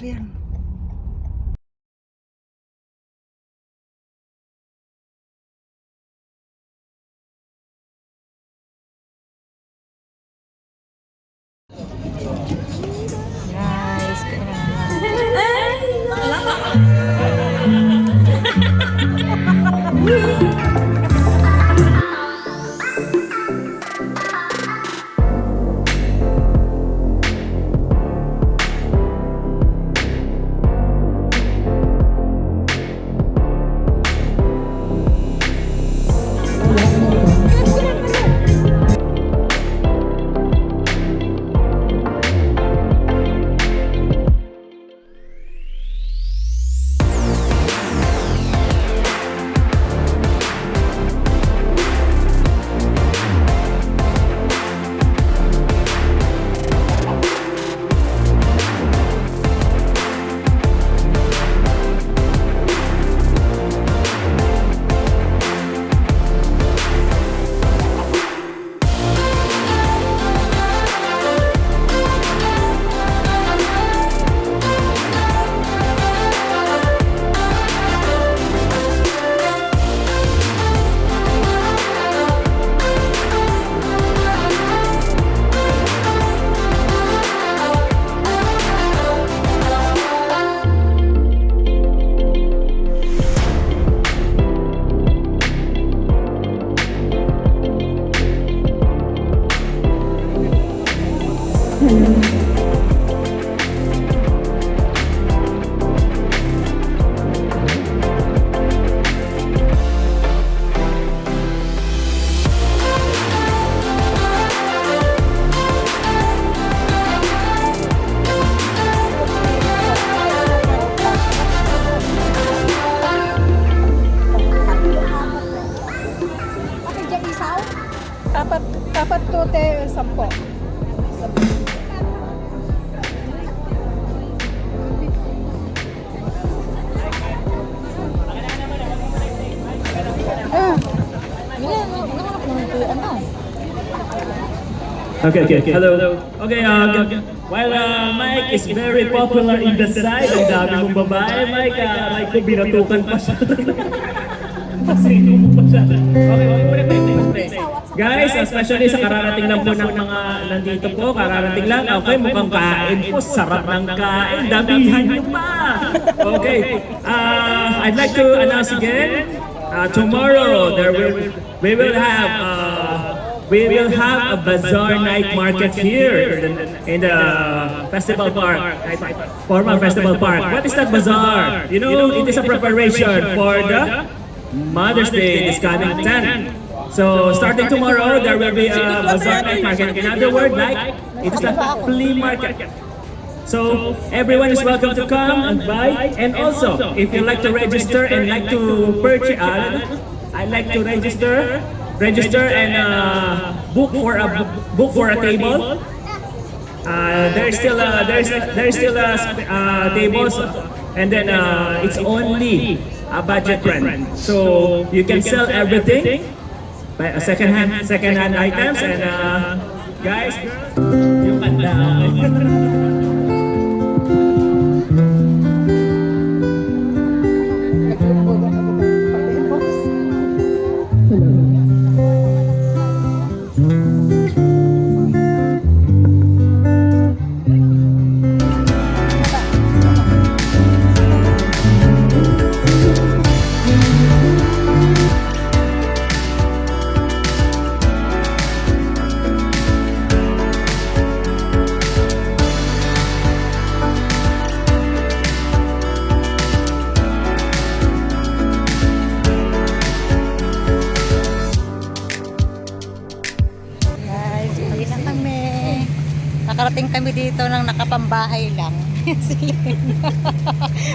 yan. Guys, kaya Dapat to te 10. Okay. Hello. Okay, while Mike is very popular in the side, ang dami mong babae, Mike ko binatukan pa siya. Kasi mo pa siya. Okay. Guys, especially sa kararating lang po ng mga nandito po, kararating lang. Okay, mukhang kain po, sarap ng kain, damihan niyo pa. Okay, I'd like to announce again, tomorrow we will have a bazaar night market here in the festival park, Formal Festival Park. What is that bazaar? You know, it is a preparation for the Mother's Day this coming 10. So starting tomorrow, there will be a bazaar night market. In other words, like it is a flea market. So everyone is welcome to come and buy. And also, if you like to register and like to purchase, I'd like to register and book for a table. There's still tables, and then it's only a budget rent. So you can sell everything, second-hand items, and guys, you can nakarating kami dito nang nakapambahay lang.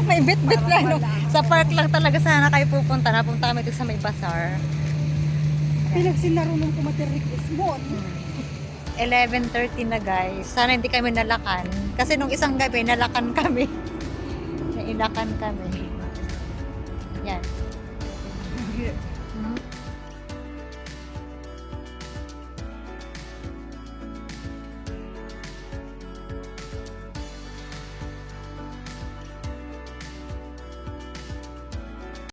May bit-bit na no. Sa park lang talaga sana kayo pupunta. Napunta kami dito sa may bazaar. Pinagsinaro nung kumaterik this morning. 11:30 na guys. Sana hindi kami nalakan. Kasi nung isang gabi nalakan kami. Nailakan kami.